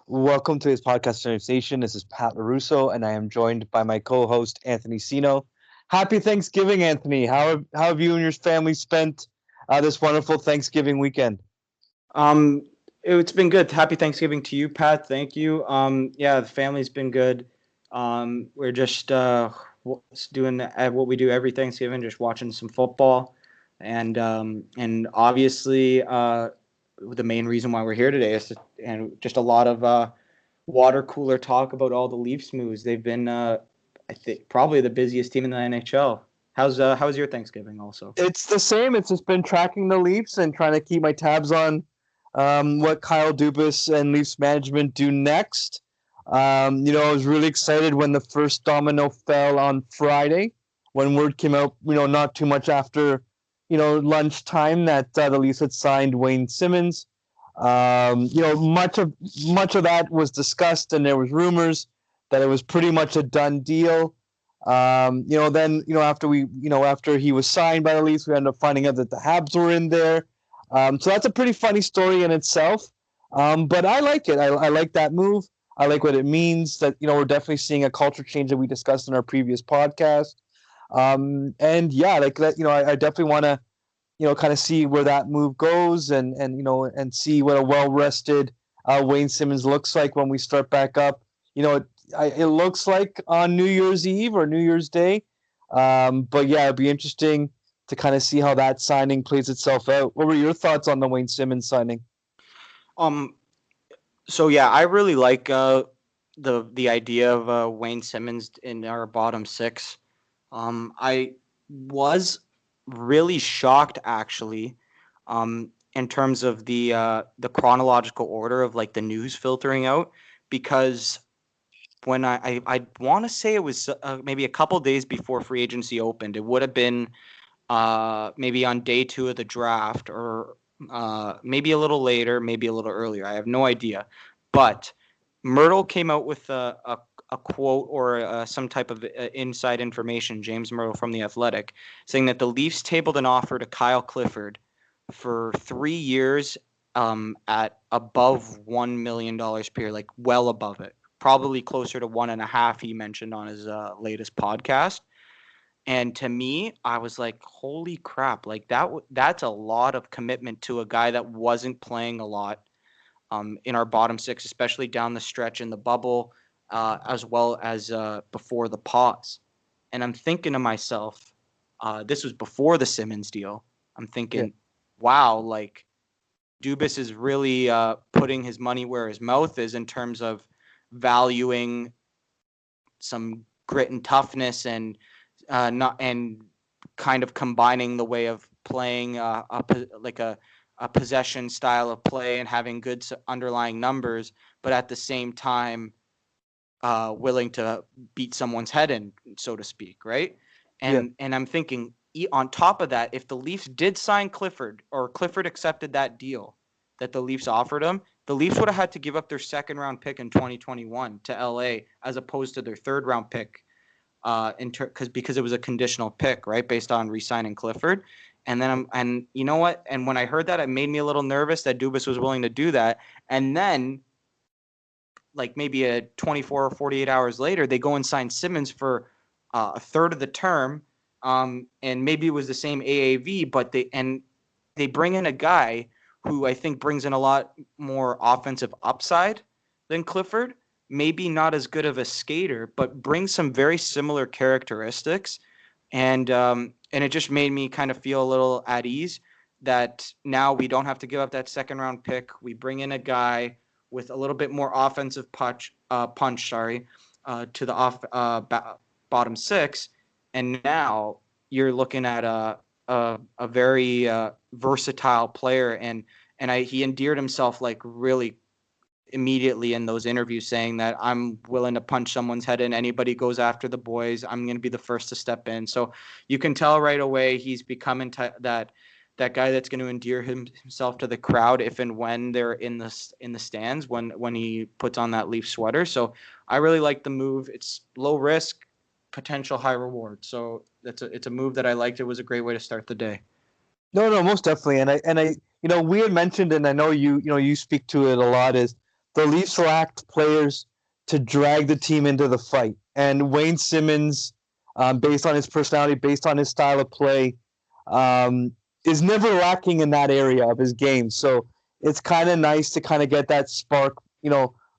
Welcome to this podcast conversation. This is Pat LaRusso, and I am joined by my co-host Anthony Sino. Happy Thanksgiving, Anthony. How have you and your family spent this wonderful Thanksgiving weekend? Um, it's been good. Happy Thanksgiving to you, Pat. Thank you. Yeah, the family's been good. We're just doing what we do every Thanksgiving, just watching some football, and obviously the main reason why we're here today is and just a lot of water cooler talk about all the Leafs moves. They've been, I think, probably the busiest team in the NHL. How's your Thanksgiving also? It's the same. It's just been tracking the Leafs and trying to keep my tabs on what Kyle Dubas and Leafs management do next. I was really excited when the first domino fell on Friday, when word came out, not too much after, lunchtime that the Leafs had signed Wayne Simmons. Much of that was discussed, and there was rumors that it was pretty much a done deal. After he was signed by the Leafs, we ended up finding out that the Habs were in there. So that's a pretty funny story in itself. But I like it. I like that move. I like what it means that, we're definitely seeing a culture change that we discussed in our previous podcast. And yeah, like that, I definitely want to, kind of see where that move goes and see what a well-rested Wayne Simmons looks like when we start back up. It looks like on New Year's Eve or New Year's Day. But yeah, it'd be interesting to kind of see how that signing plays itself out. What were your thoughts on the Wayne Simmons signing? Um, So yeah, I really like the idea of Wayne Simmons in our bottom six. I was really shocked actually, in terms of the chronological order of like the news filtering out, because when I want to say it was maybe a couple days before free agency opened, it would have been maybe on day two of the draft, or maybe a little later, maybe a little earlier. I have no idea. But Myrtle came out with a quote or some type of inside information, James Myrtle from The Athletic, saying that the Leafs tabled an offer to Kyle Clifford for 3 years, at above $1 million per year, like well above it, probably closer to 1.5, he mentioned on his latest podcast. And to me, I was like, holy crap, like that's a lot of commitment to a guy that wasn't playing a lot, in our bottom six, especially down the stretch in the bubble, as well as before the pause. And I'm thinking to myself, this was before the Simmons deal. I'm thinking, wow, like Dubas is really putting his money where his mouth is in terms of valuing some grit and toughness, and not and kind of combining the way of playing a possession style of play and having good underlying numbers, but at the same time willing to beat someone's head in, so to speak, right? Yeah. And I'm thinking, on top of that, if the Leafs did sign Clifford, or Clifford accepted that deal that the Leafs offered him, the Leafs would have had to give up their second round pick in 2021 to LA, as opposed to their third round pick, because it was a conditional pick, right, based on re-signing Clifford. And you know what? And when I heard that, it made me a little nervous that Dubas was willing to do that. And then, like maybe a 24 or 48 hours later, they go and sign Simmons for a third of the term, and maybe it was the same AAV, but they bring in a guy who I think brings in a lot more offensive upside than Clifford. Maybe not as good of a skater, but brings some very similar characteristics. And it just made me kind of feel a little at ease that now we don't have to give up that second round pick. We bring in a guy with a little bit more offensive punch, to the bottom six, and now you're looking at a very versatile player, and he endeared himself like really immediately in those interviews, saying that I'm willing to punch someone's head in. Anybody goes after the boys, I'm going to be the first to step in. So you can tell right away he's becoming that guy that's going to endear himself to the crowd if and when they're in the stands, when he puts on that Leaf sweater. So I really like the move. It's low risk, potential high reward. So it's a move that I liked. It was a great way to start the day. No, most definitely. And I, we had mentioned, and I know you speak to it a lot, is the Leafs lacked players to drag the team into the fight. And Wayne Simmons, based on his personality, based on his style of play, um, is never lacking in that area of his game. So it's kind of nice to kind of get that spark,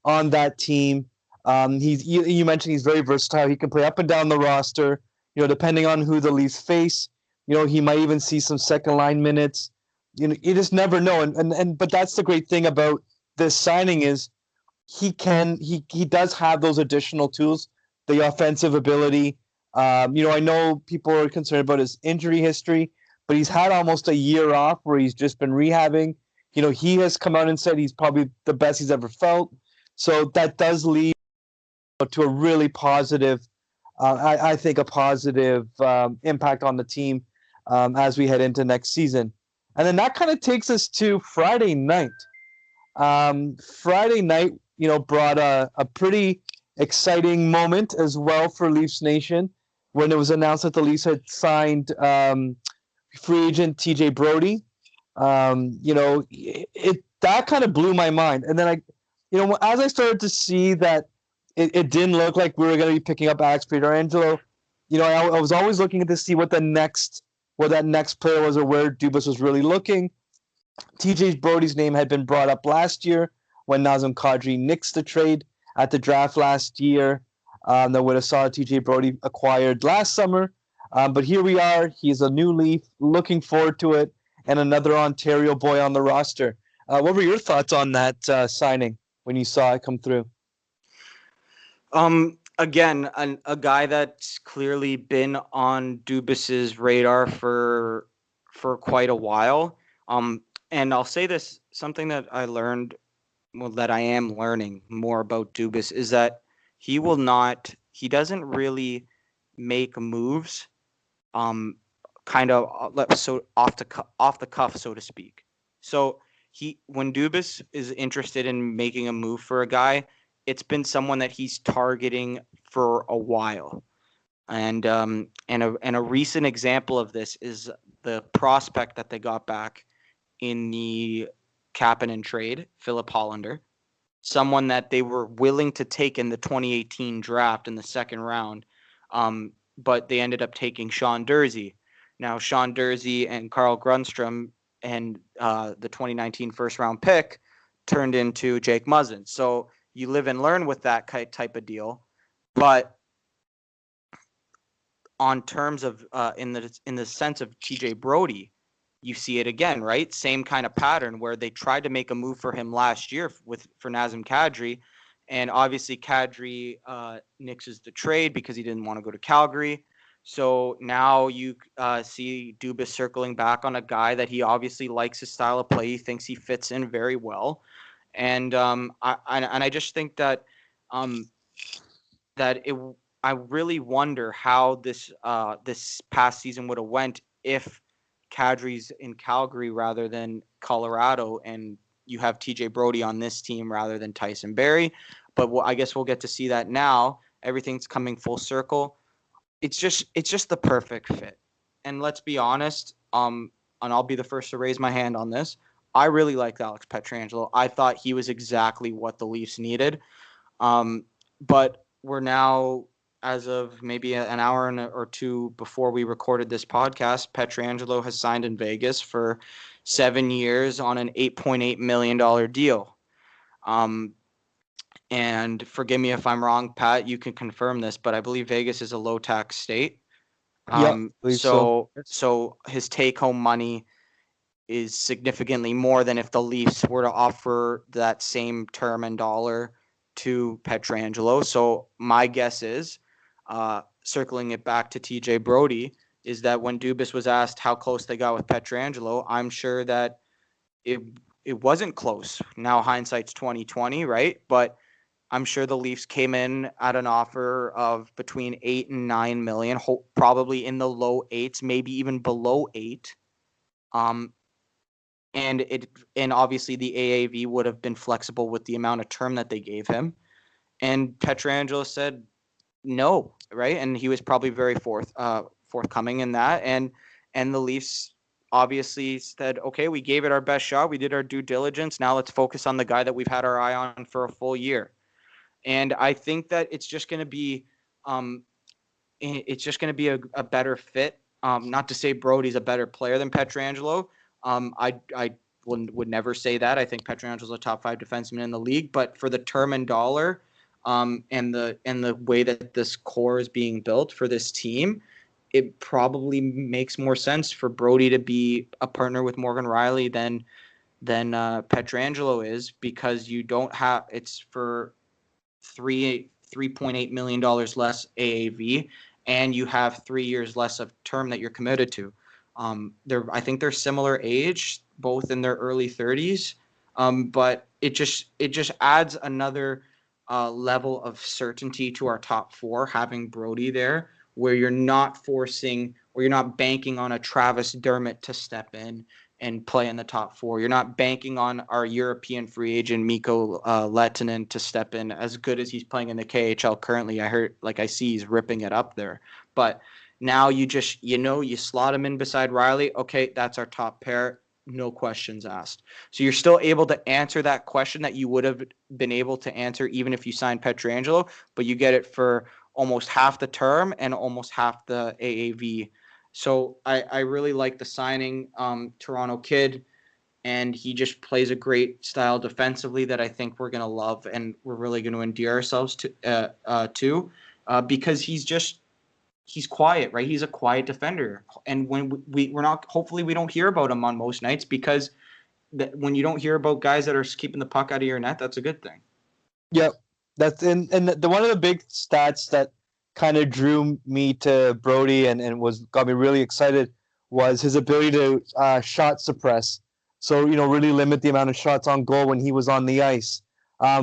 on that team. You mentioned he's very versatile. He can play up and down the roster. Depending on who the Leafs face, he might even see some second line minutes. You just never know. But that's the great thing about this signing is he does have those additional tools, the offensive ability. I know people are concerned about his injury history, but he's had almost a year off where he's just been rehabbing. He has come out and said he's probably the best he's ever felt. So that does lead to a really positive, I think, a positive impact on the team as we head into next season. And then that kind of takes us to Friday night. Friday night, brought a pretty exciting moment as well for Leafs Nation when it was announced that the Leafs had signed free agent TJ Brodie. That kind of blew my mind. And then as I started to see that it didn't look like we were going to be picking up Alex Pietrangelo, I was always looking to see what that next player was or where Dubas was really looking. TJ Brodie's name had been brought up last year when Nazem Kadri nixed the trade at the draft last year. That would have saw TJ Brodie acquired last summer. But here we are. He's a new Leaf, looking forward to it, and another Ontario boy on the roster. What were your thoughts on that signing when you saw it come through? Again, a guy that's clearly been on Dubas's radar for quite a while. And I'll say this, something that I learned, that I am learning more about Dubas is that he doesn't really make moves, kind of so off the cuff, so to speak. So when Dubas is interested in making a move for a guy, it's been someone that he's targeting for a while. And a recent example of this is the prospect that they got back in the Kapanen trade, Philip Hollander, someone that they were willing to take in the 2018 draft in the second round, but they ended up taking Sean Durzi. Now, Sean Durzi and Carl Grundstrom and the 2019 first-round pick turned into Jake Muzzin. So you live and learn with that type of deal. But on terms of in the sense of TJ Brodie, you see it again, right? Same kind of pattern where they tried to make a move for him last year for Nazem Kadri, and obviously Kadri nixes the trade because he didn't want to go to Calgary. So now you see Dubas circling back on a guy that he obviously likes his style of play. He thinks he fits in very well, and I just think that I really wonder how this past season would have went if Kadri's in Calgary rather than Colorado, and you have TJ Brodie on this team rather than Tyson Barrie. But I guess we'll get to see that now. Everything's coming full circle. It's just the perfect fit. And let's be honest, and I'll be the first to raise my hand on this. I really liked Alex Pietrangelo. I thought he was exactly what the Leafs needed. But we're now, as of maybe an hour or two before we recorded this podcast, Pietrangelo has signed in Vegas for 7 years on an $8.8 million deal. And forgive me if I'm wrong, Pat, you can confirm this, but I believe Vegas is a low tax state. So his take home money is significantly more than if the Leafs were to offer that same term and dollar to Pietrangelo. So my guess is, circling it back to TJ Brodie, is that when Dubas was asked how close they got with Pietrangelo, I'm sure that it wasn't close. Now hindsight's 2020, right? But I'm sure the Leafs came in at an offer of between 8 and 9 million, probably in the low 8s, maybe even below 8. And obviously the AAV would have been flexible with the amount of term that they gave him. And Pietrangelo said no, right? And he was probably very forthcoming in that. And the Leafs obviously said, okay, we gave it our best shot. We did our due diligence. Now let's focus on the guy that we've had our eye on for a full year. And I think that it's just going to be a better fit. Not to say Brodie's a better player than Pietrangelo. I would never say that. I think Pietrangelo's a top 5 defenseman in the league, but for the term and dollar, and the way that this core is being built for this team, it probably makes more sense for Brodie to be a partner with Morgan Rielly than Pietrangelo is, because you don't have, it's for $3.8 million less AAV, and you have 3 years less of term that you're committed to. I think they're similar age, both in their early 30s, but it just adds another level of certainty to our top 4 having Brodie there, where you're not banking on a Travis Dermott to step in and play in the top 4. You're not banking on our European free agent Mikko Lehtinen to step in, as good as he's playing in the KHL currently. I see he's ripping it up there. But now you slot him in beside Rielly. Okay, that's our top pair. No questions asked. So you're still able to answer that question that you would have been able to answer even if you signed Pietrangelo, but you get it for almost half the term and almost half the AAV. So I really like the signing. Toronto kid, and he just plays a great style defensively that I think we're going to love, and we're really going to endear ourselves to because he's quiet, right? He's a quiet defender. And when we're not, hopefully we don't hear about him on most nights, because when you don't hear about guys that are keeping the puck out of your net, that's a good thing. Yep. That's and the one of the big stats that kind of drew me to Brodie and got me really excited was his ability to shot suppress. So, really limit the amount of shots on goal when he was on the ice.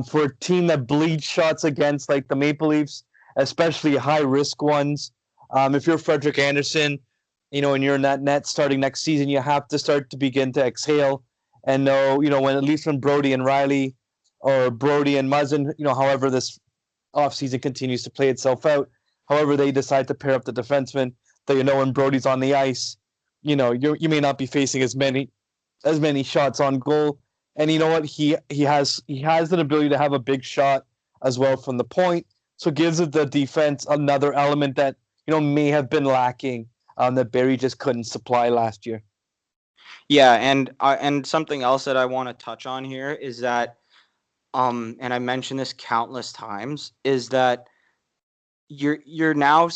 For a team that bleeds shots against, like the Maple Leafs, especially high-risk ones, if you're Frederik Andersen, and you're in that net starting next season, you have to start to begin to exhale and know, when Brodie and Rielly, or Brodie and Muzzin, however this offseason continues to play itself out, however they decide to pair up the defenseman, that when Brodie's on the ice, you may not be facing as many shots on goal. And you know what? He has an ability to have a big shot as well from the point. So it gives the defense another element that may have been lacking, that Barrie just couldn't supply last year. Yeah, and something else that I want to touch on here is that, and I mentioned this countless times, is that you're now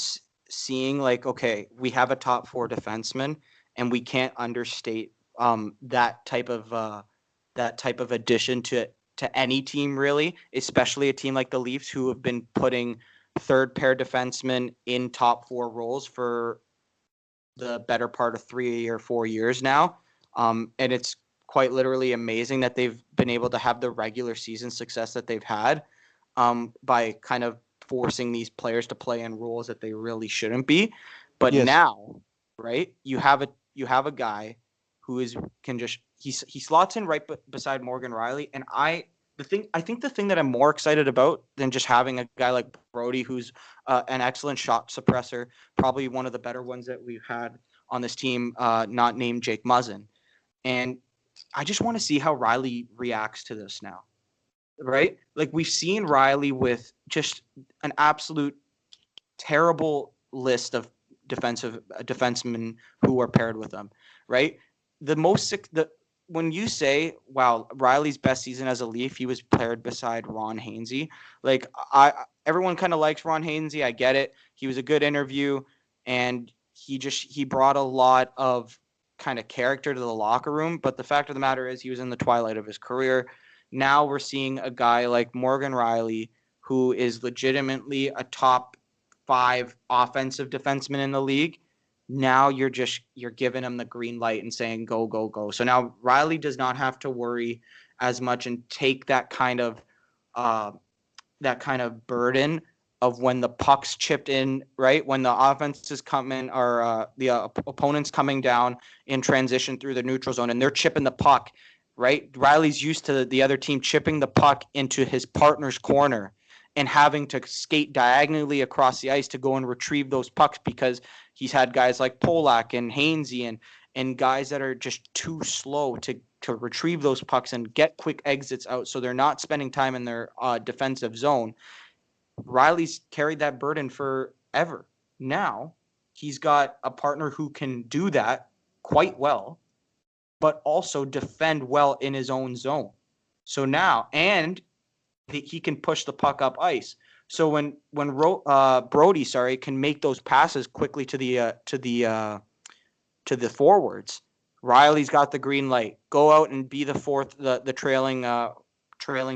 seeing, like, okay, we have a top 4 defenseman, and we can't understate that type of addition to any team, really, especially a team like the Leafs, who have been putting third pair defensemen in top 4 roles for the better part of 3 or 4 years now. And it's quite literally amazing that they've been able to have the regular season success that they've had, by kind of forcing these players to play in roles that they really shouldn't be. But yes, now, right, you have a guy who he slots in right beside Morgan Rielly, and I think the thing that I'm more excited about than just having a guy like Brodie, who's an excellent shot suppressor, probably one of the better ones that we've had on this team, not named Jake Muzzin. And I just want to see how Rielly reacts to this now, right? Like, we've seen Rielly with just an absolute terrible list of defensemen who are paired with them, right? When you say, wow, Rielly's best season as a Leaf, he was paired beside Ron Hainsey. Like, everyone kind of likes Ron Hainsey. I get it. He was a good interview, and he brought a lot of kind of character to the locker room. But the fact of the matter is, he was in the twilight of his career. Now we're seeing a guy like Morgan Rielly, who is legitimately a top 5 offensive defenseman in the league. Now you're giving him the green light and saying, go, go, go. So now Rielly does not have to worry as much and take that kind of burden of when the puck's chipped in, right? When the offense is coming, or the opponent's coming down in transition through the neutral zone, and they're chipping the puck, right? Rielly's used to the other team chipping the puck into his partner's corner and having to skate diagonally across the ice to go and retrieve those pucks, because he's had guys like Polak and Hainsey and guys that are just too slow to retrieve those pucks and get quick exits out, so they're not spending time in their defensive zone. Riley's carried that burden forever. Now he's got a partner who can do that quite well, but also defend well in his own zone. So now, and he can push the puck up ice. So when Brodie, can make those passes quickly to the forwards, Riley's got the green light. Go out and be the trailing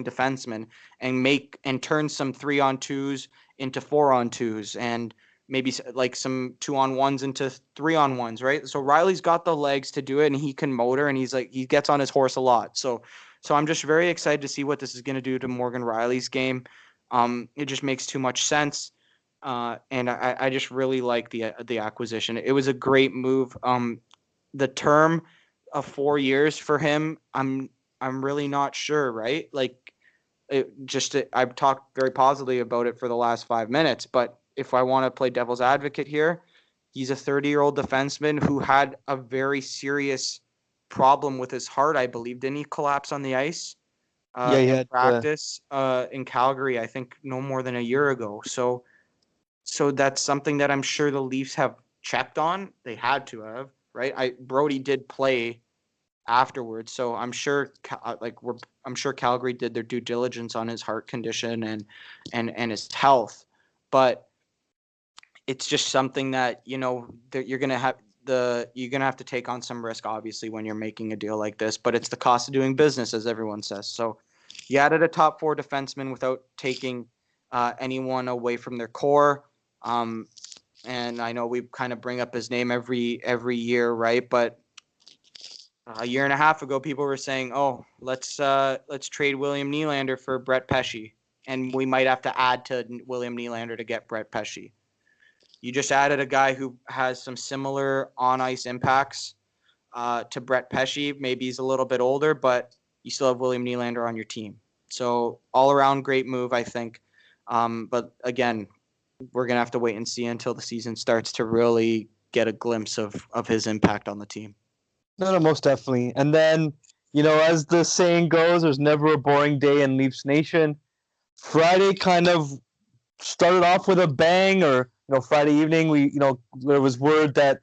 defenseman, and turn some 3-on-2s into 4-on-2s, and maybe like some 2-on-1s into 3-on-1s, right? So Riley's got the legs to do it, and he can motor, and he gets on his horse a lot. So I'm just very excited to see what this is going to do to Morgan Riley's game. It just makes too much sense. And I just really like the acquisition. It was a great move. The term of 4 years for him, I'm really not sure, right? Like, I've talked very positively about it for the last 5 minutes, but if I want to play devil's advocate here, he's a 30-year-old defenseman who had a very serious problem with his heart, I believe. Didn't he collapse on the ice He in had practice in Calgary, I think no more than a year ago. So that's something that I'm sure the Leafs have checked on. They had to have, right? Brodie did play afterwards, so I'm sure Calgary did their due diligence on his heart condition and his health. But it's just something that that you're gonna have to take on some risk, obviously, when you're making a deal like this. But it's the cost of doing business, as everyone says. So you added a top 4 defenseman without taking anyone away from their core. And I know we kind of bring up his name every year, right? But a year and a half ago, people were saying, "Oh, let's trade William Nylander for Brett Pesce, and we might have to add to William Nylander to get Brett Pesce." You just added a guy who has some similar on-ice impacts to Brett Pesce. Maybe he's a little bit older, but you still have William Nylander on your team. So all-around great move, I think. But again, we're going to have to wait and see until the season starts to really get a glimpse of his impact on the team. No, most definitely. And then, as the saying goes, there's never a boring day in Leafs Nation. Friday kind of started off with a bang, or Friday evening, there was word that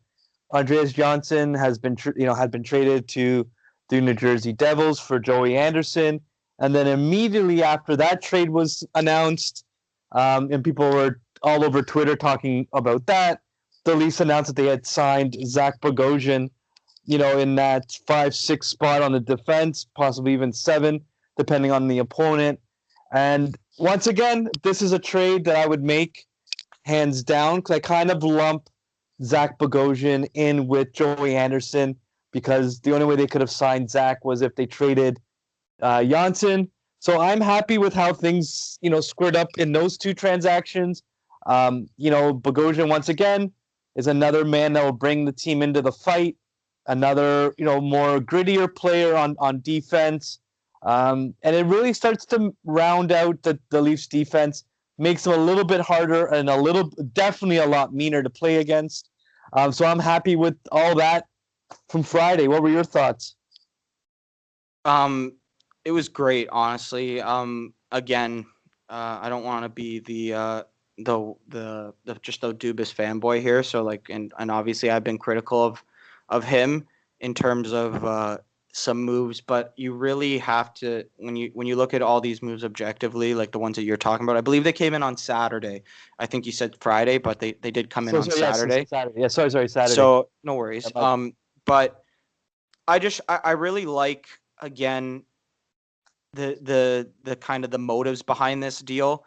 Andreas Johnsson had been traded to the New Jersey Devils for Joey Anderson, and then immediately after that trade was announced, and people were all over Twitter talking about that, the Leafs announced that they had signed Zach Bogosian, in that 5-6 spot on the defense, possibly even 7, depending on the opponent. And once again, this is a trade that I would make hands down, because I kind of lump Zach Bogosian in with Joey Anderson, because the only way they could have signed Zach was if they traded Johnsson. So I'm happy with how things, squared up in those 2 transactions. Bogosian, once again, is another man that will bring the team into the fight. Another, more grittier player on defense. And it really starts to round out the Leafs defense, makes them a little bit harder and definitely a lot meaner to play against. So I'm happy with all that from Friday. What were your thoughts? It was great, honestly. Again, I don't want to be the just the Dubas fanboy here. So and obviously I've been critical of him in terms of some moves, but you really have to, when you look at all these moves objectively, like the ones that you're talking about. I believe they came in on Saturday. I think you said Friday, but they did come in on Saturday. Yes, Saturday. Yeah, sorry, Saturday. So no worries. But I really like, again, the kind of the motives behind this deal,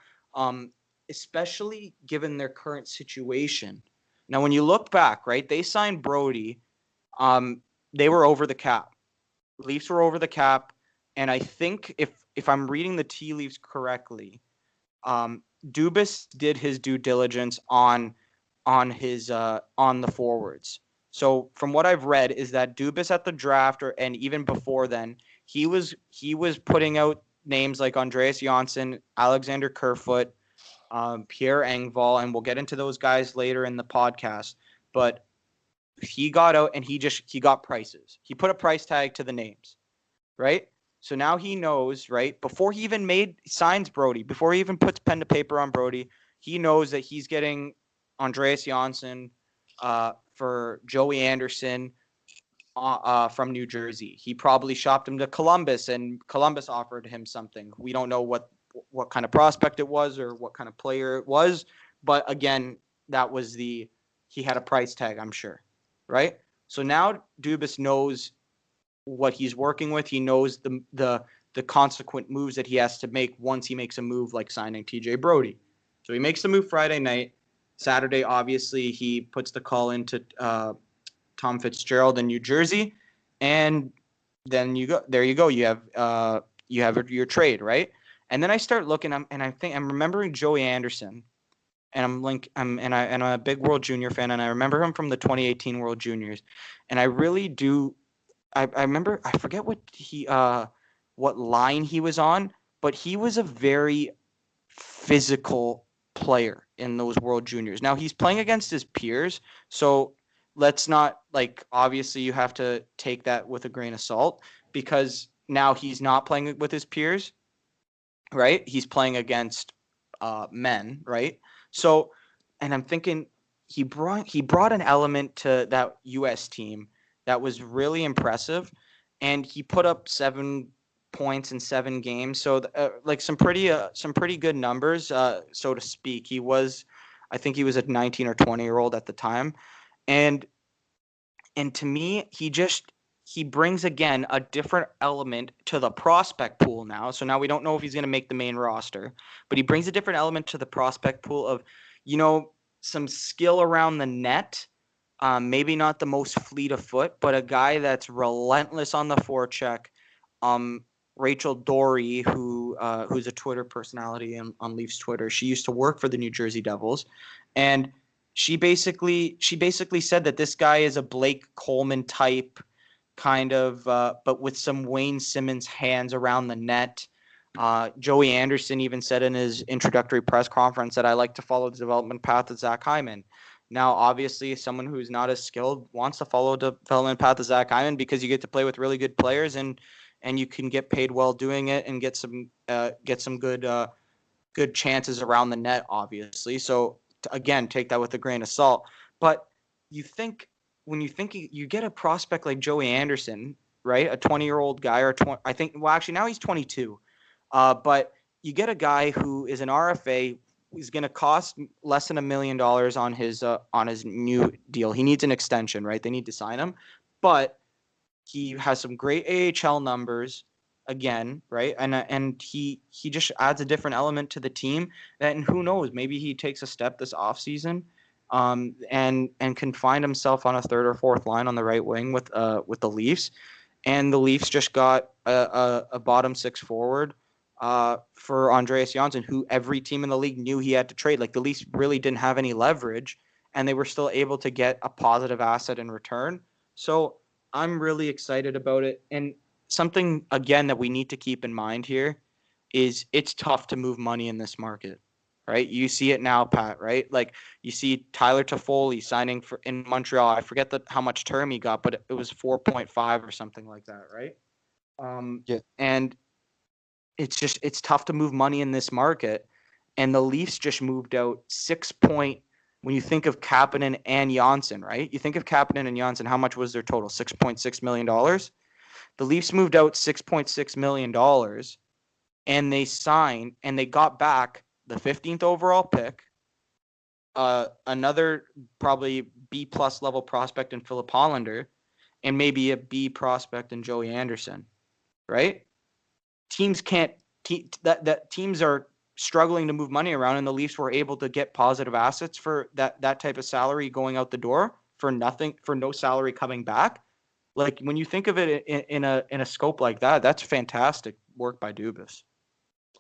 especially given their current situation. Now, when you look back, right, they signed Brodie. They were over the cap. Leafs were over the cap, and I think if I'm reading the tea leaves correctly, Dubas did his due diligence on the forwards. So from what I've read is that Dubas at the draft, and even before then, he was putting out names like Andreas Johnsson, Alexander Kerfoot, Pierre Engvall, and we'll get into those guys later in the podcast. But he got out and he got prices. He put a price tag to the names, right? So now he knows, right? Before he even signs Brodie, before he even puts pen to paper on Brodie, he knows that he's getting Andreas Johnsson for Joey Anderson from New Jersey. He probably shopped him to Columbus, and Columbus offered him something. We don't know what kind of prospect it was or what kind of player it was, but again, he had a price tag, I'm sure, right? So now Dubas knows what he's working with. He knows the consequent moves that he has to make once he makes a move like signing TJ Brodie. So he makes the move Friday night. Saturday, obviously, he puts the call into Tom Fitzgerald in New Jersey, and then you go. There you go. You have your trade, right? And then I start looking, and I think I'm remembering Joey Anderson, and I'm a big World Junior fan, and I remember him from the 2018 World Juniors, and I really do. I remember, I forget what line he was on, but he was a very physical player in those World Juniors. Now he's playing against his peers, so let's not, like, obviously you have to take that with a grain of salt, because now he's not playing with his peers, right? He's playing against men, right? So, and I'm thinking he brought an element to that US team that was really impressive, and he put up 7 points in 7 games. So like some pretty good numbers, so to speak. I think he was a 19 or 20-year-old at the time, and to me, he brings again a different element to the prospect pool now. So now we don't know if he's going to make the main roster, but he brings a different element to the prospect pool of, some skill around the net. Maybe not the most fleet of foot, but a guy that's relentless on the forecheck. Rachel Dory, who's a Twitter personality on Leafs Twitter, she used to work for the New Jersey Devils, and she basically said that this guy is a Blake Coleman type, kind of, but with some Wayne Simmons hands around the net. Joey Anderson even said in his introductory press conference that I like to follow the development path of Zach Hyman. Now, obviously, someone who's not as skilled wants to follow the development path of Zach Hyman because you get to play with really good players and you can get paid well doing it and get some good chances around the net, obviously. So again, take that with a grain of salt. But you get a prospect like Joey Anderson, right? A 20-year-old guy, now he's 22. But you get a guy who is an RFA. He's going to cost less than $1 million on his new deal. He needs an extension, right? They need to sign him, but he has some great AHL numbers again, right? And he just adds a different element to the team. And who knows? Maybe he takes a step this offseason, and can find himself on a third or fourth line on the right wing with the Leafs. And the Leafs just got a bottom 6 forward for Andreas Johnsson, who every team in the league knew he had to trade. Like, the Leafs really didn't have any leverage, and they were still able to get a positive asset in return. So I'm really excited about it. And something, again, that we need to keep in mind here is it's tough to move money in this market, right? You see it now, Pat, right? Like, you see Tyler Toffoli signing in Montreal. I forget how much term he got, but it was 4.5 or something like that, right? Yeah. And it's tough to move money in this market. And the Leafs just moved out when you think of Kapanen and Johnsson, right? You think of Kapanen and Johnsson, how much was their total? $6.6 million. The Leafs moved out $6.6 million, and they signed, and they got back the 15th overall pick, another probably B-plus level prospect in Philip Hollander, and maybe a B prospect in Joey Anderson, right? Teams are struggling to move money around, and the Leafs were able to get positive assets for that type of salary going out the door for nothing, for no salary coming back. Like, when you think of it in a scope like that, that's fantastic work by Dubas.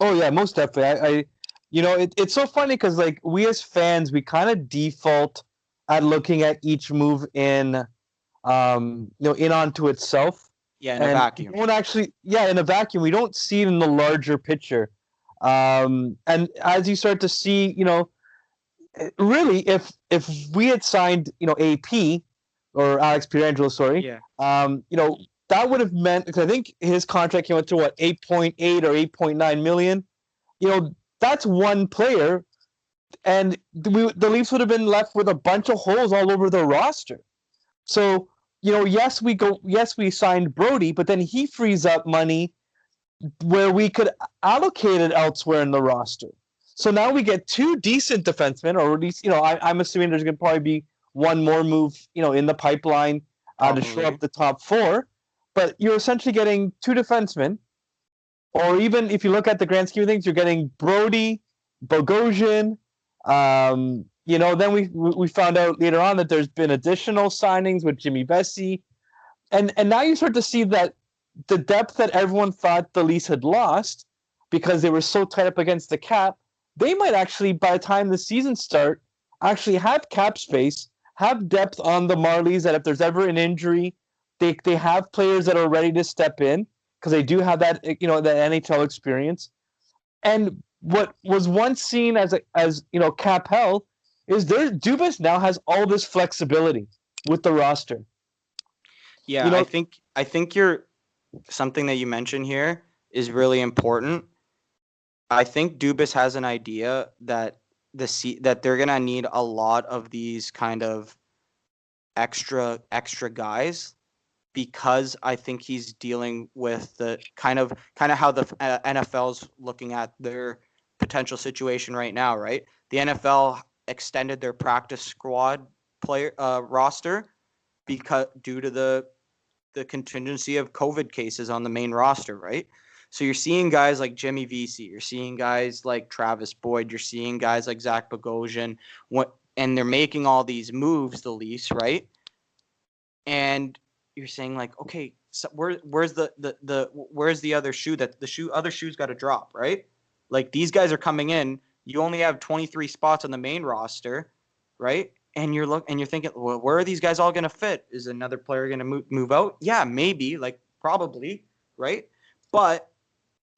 Oh yeah, most definitely. It's so funny because, like, we as fans, we kind of default at looking at each move in onto itself. Yeah, in a vacuum. In a vacuum, we don't see it in the larger picture. And as you start to see, really, if we had signed, AP, or Alex Pietrangelo, sorry. Yeah. That would have meant, because I think his contract came out to 8.8 or 8.9 million. That's one player, and the Leafs would have been left with a bunch of holes all over their roster. So, yes, we signed Brodie, but then he frees up money where we could allocate it elsewhere in the roster. So now we get two decent defensemen, or at least, I'm assuming there's going to probably be one more move, in the pipeline to shore up the top four. But you're essentially getting two defensemen, or even if you look at the grand scheme of things, you're getting Brodie, Bogosian. Then we found out later on that there's been additional signings with Jimmy Vesey, and now you start to see that the depth that everyone thought the Leafs had lost because they were so tight up against the cap, they might actually, by the time the season start, actually have cap space, have depth on the Marlies, that if there's ever an injury, they have players that are ready to step in because they do have that that NHL experience. And what was once seen as cap hell is Dubas now has all this flexibility with the roster. Yeah, I think you're something that you mentioned here is really important. I think Dubas has an idea that that they're gonna need a lot of these kind of extra guys, because I think he's dealing with the kind of how the NFL's looking at their potential situation right now, right? The NFL extended their practice squad player roster because due to the contingency of COVID cases on the main roster, right? So you're seeing guys like Jimmy Vesey, you're seeing guys like Travis Boyd, you're seeing guys like Zach Bogosian, and they're making all these moves, the Leafs, right? And you're saying like, okay, so where's the other shoe that other shoe's got to drop, right? Like these guys are coming in, you only have 23 spots on the main roster, right? And you're thinking, well, where are these guys all going to fit? Is another player going to move out? Yeah, maybe, like probably, right? But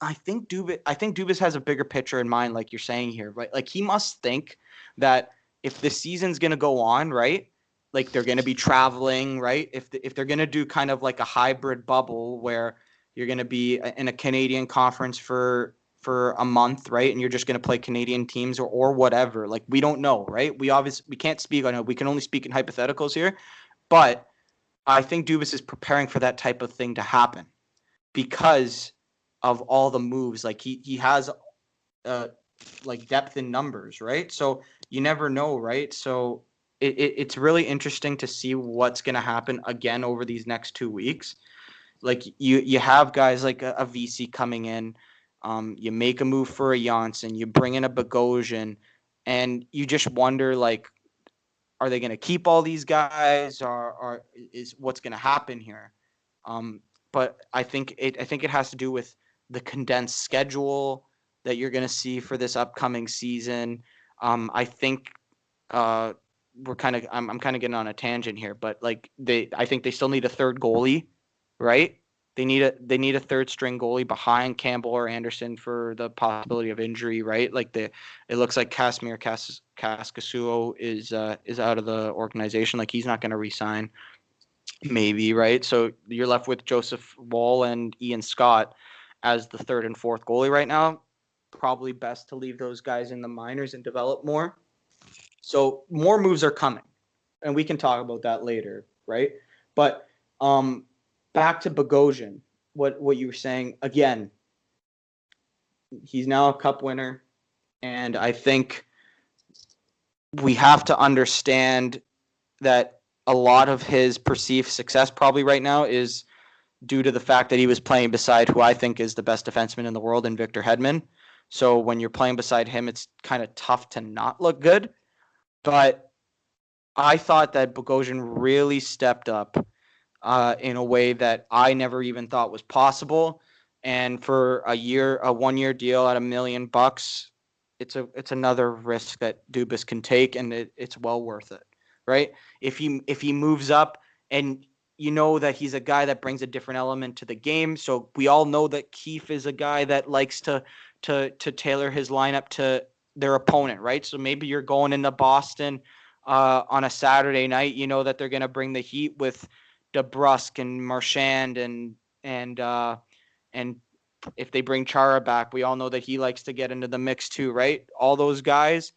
I think Dubas has a bigger picture in mind, like you're saying here, right? Like he must think that if the season's going to go on, right? Like they're going to be traveling, right? If they're going to do kind of like a hybrid bubble where you're going to be in a Canadian conference for a month, right? And you're just going to play Canadian teams or whatever. Like we don't know, right? We can't speak on it. We can only speak in hypotheticals here. But I think Dubas is preparing for that type of thing to happen because of all the moves. Like he has like depth in numbers, right? So you never know, right? So it's really interesting to see what's going to happen again over these next 2 weeks. Like you have guys like a VC coming in. You make a move for a Johnsson, you bring in a Bogosian, and you just wonder, like, are they going to keep all these guys, or is what's going to happen here? But I think it has to do with the condensed schedule that you're going to see for this upcoming season. I think I'm kind of getting on a tangent here, but like I think they still need a third goalie, right? They need a third string goalie behind Campbell or Anderson for the possibility of injury, right? Like it looks like Casimir Kaskasuo is out of the organization. Like he's not going to resign, maybe, right? So you're left with Joseph Woll and Ian Scott as the third and fourth goalie right now. Probably best to leave those guys in the minors and develop more. So more moves are coming, and we can talk about that later, right? But back to Bogosian, what you were saying again. He's now a cup winner, and I think we have to understand that a lot of his perceived success probably right now is due to the fact that he was playing beside who I think is the best defenseman in the world in Victor Hedman. So when you're playing beside him, it's kind of tough to not look good. But I thought that Bogosian really stepped up in a way that I never even thought was possible. And for a 1-year deal at $1 million, it's another risk that Dubas can take, and it's well worth it, right? If he moves up, and you know that he's a guy that brings a different element to the game. So we all know that Keefe is a guy that likes to tailor his lineup to their opponent, right? So maybe you're going into Boston on a Saturday night. You know that they're going to bring the heat with DeBrusque and Marchand and if they bring Chara back, we all know that he likes to get into the mix too, right? All those guys,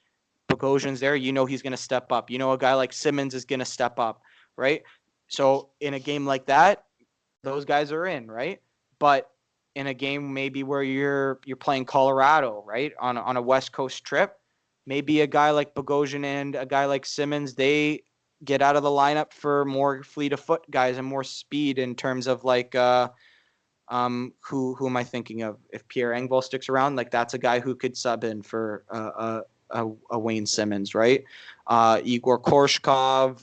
Bogosian's there, you know he's going to step up. You know a guy like Simmons is going to step up, right? So in a game like that, those guys are in, right? But in a game maybe where you're playing Colorado, right, on a West Coast trip, maybe a guy like Bogosian and a guy like Simmons, they get out of the lineup for more fleet of foot guys and more speed in terms of like who am I thinking of? If Pierre Engvall sticks around, like that's a guy who could sub in for a Wayne Simmons, right? Igor Korshkov,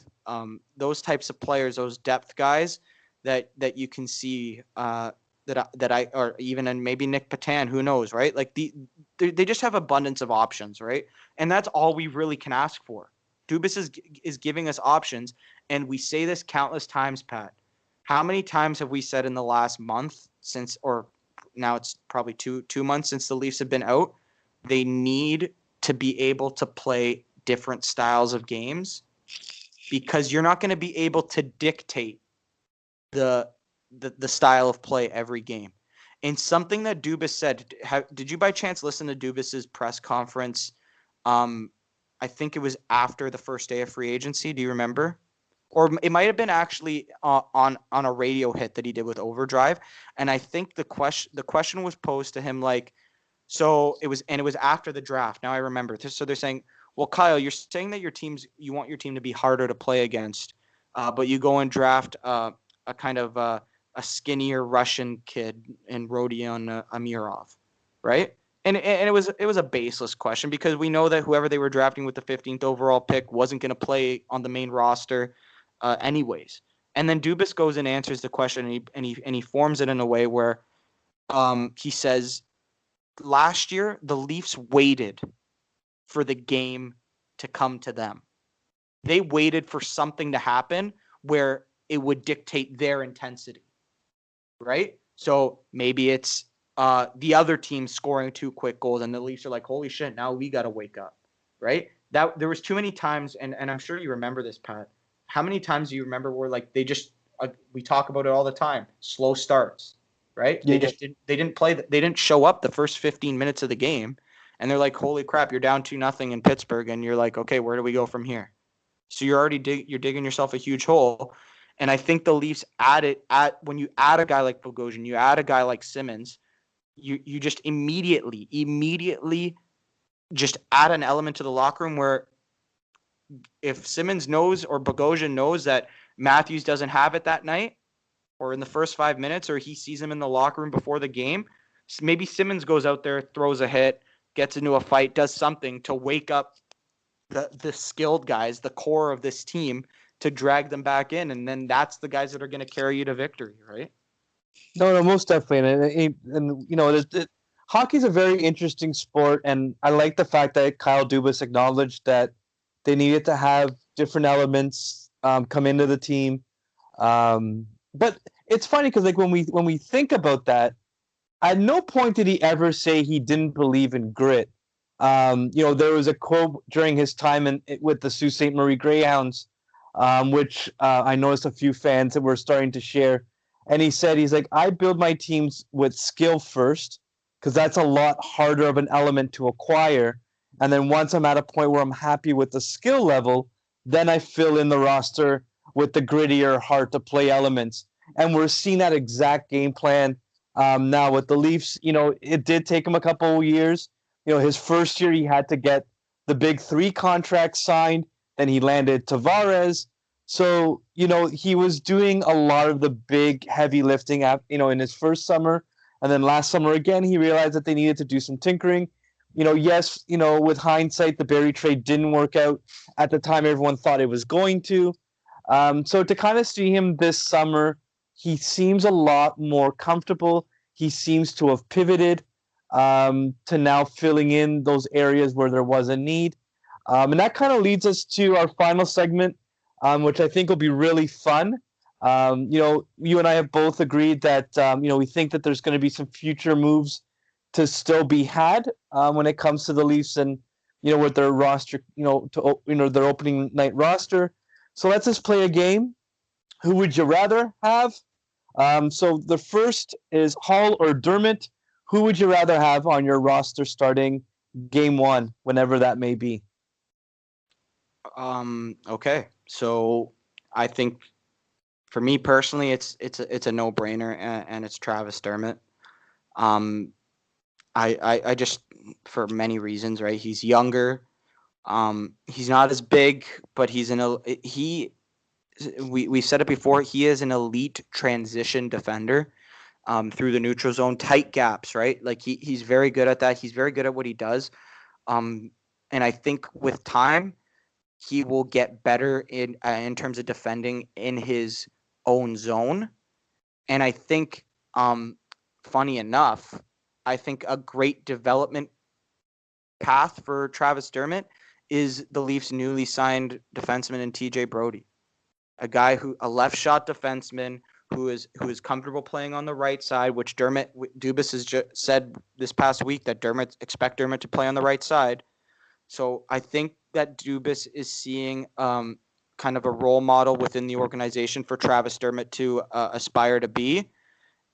those types of players, those depth guys that you can see that I or even and maybe Nick Patan, who knows, right? Like they just have abundance of options, right? And that's all we really can ask for. Dubas is giving us options, and we say this countless times, Pat. How many times have we said in the last month since, or now it's probably two months since the Leafs have been out, they need to be able to play different styles of games because you're not going to be able to dictate the style of play every game. And something that Dubas said, did you by chance listen to Dubas's press conference? I think it was after the first day of free agency. Do you remember? Or it might have been actually on a radio hit that he did with Overdrive. And I think the question was posed to him like, so it was after the draft. Now I remember. So they're saying, well, Kyle, you're saying that you want your team to be harder to play against, but you go and draft a kind of a skinnier Russian kid in Rodion Amirov, right? And it was a baseless question because we know that whoever they were drafting with the 15th overall pick wasn't going to play on the main roster anyways. And then Dubas goes and answers the question, and he forms it in a way where he says, last year the Leafs waited for the game to come to them. They waited for something to happen where it would dictate their intensity, right? So maybe it's the other team scoring 2 quick goals, and the Leafs are like, holy shit, now we got to wake up, right? That there was too many times, and I'm sure you remember this, Pat. How many times do you remember where like they just we talk about it all the time, slow starts, right? Yeah. They didn't show up the first 15 minutes of the game, and they're like, holy crap, you're down 2-0 in Pittsburgh, and you're like, okay, where do we go from here? So you're already you're digging yourself a huge hole. And I think the Leafs when you add a guy like Bogosian, you add a guy like Simmons, you just immediately just add an element to the locker room where if Simmons knows or Bogosian knows that Matthews doesn't have it that night or in the first 5 minutes or he sees him in the locker room before the game, maybe Simmons goes out there, throws a hit, gets into a fight, does something to wake up the skilled guys, the core of this team, to drag them back in, and then that's the guys that are going to carry you to victory, right? No, most definitely, and you know, hockey's a very interesting sport, and I like the fact that Kyle Dubas acknowledged that they needed to have different elements come into the team. But it's funny because like when we think about that, at no point did he ever say he didn't believe in grit. You know, there was a quote during his time with the Sault Ste. Marie Greyhounds, which I noticed a few fans that were starting to share. And he said, he's like, I build my teams with skill first because that's a lot harder of an element to acquire. And then once I'm at a point where I'm happy with the skill level, then I fill in the roster with the grittier, hard to play elements. And we're seeing that exact game plan now with the Leafs. You know, it did take him a couple of years. You know, his first year he had to get the big 3 contracts signed. Then he landed Tavares. So, you know, he was doing a lot of the big heavy lifting, you know, in his first summer. And then last summer again, he realized that they needed to do some tinkering. You know, yes, you know, with hindsight, the Barrie trade didn't work out at the time everyone thought it was going to. So to kind of see him this summer, he seems a lot more comfortable. He seems to have pivoted to now filling in those areas where there was a need. And that kind of leads us to our final segment, which I think will be really fun. You know, you and I have both agreed that, you know, we think that there's going to be some future moves to still be had when it comes to the Leafs. And with their roster, their opening night roster. So let's just play a game. Who would you rather have? So the first is Hall or Dermott. Who would you rather have on your roster starting game one, whenever that may be? Okay. So I think for me personally, it's a no-brainer, and it's Travis Dermott. Um, I just, for many reasons, right? He's younger. He's not as big, but we said it before. He is an elite transition defender. Through the neutral zone, tight gaps, right? Like he's very good at that. He's very good at what he does. And I think with time, he will get better in terms of defending in his own zone. And I think, funny enough, I think a great development path for Travis Dermott is the Leafs' newly signed defenseman in TJ Brodie, a left shot defenseman who is comfortable playing on the right side, which Dubas has said this past week that expect Dermott to play on the right side. So I think that Dubas is seeing kind of a role model within the organization for Travis Dermott to aspire to be,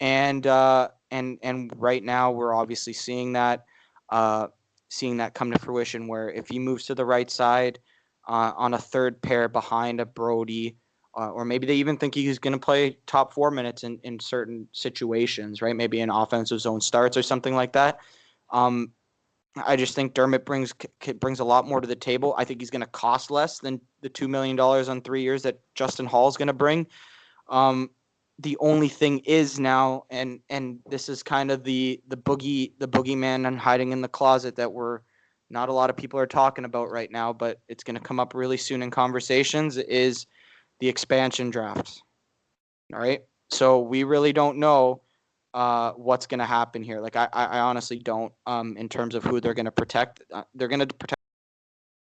and right now we're obviously seeing that come to fruition. Where if he moves to the right side on a third pair behind a Brodie, or maybe they even think he's going to play top 4 minutes in certain situations, right? Maybe in offensive zone starts or something like that. I just think Dermott brings a lot more to the table. I think he's going to cost less than the $2 million on 3 years that Justin Hall is going to bring. The only thing is now, and this is kind of the boogeyman and hiding in the closet that not a lot of people are talking about right now, but it's going to come up really soon in conversations, is the expansion draft. All right. So we really don't know what's going to happen here. Like I honestly don't, in terms of who they're going to protect. They're going to protect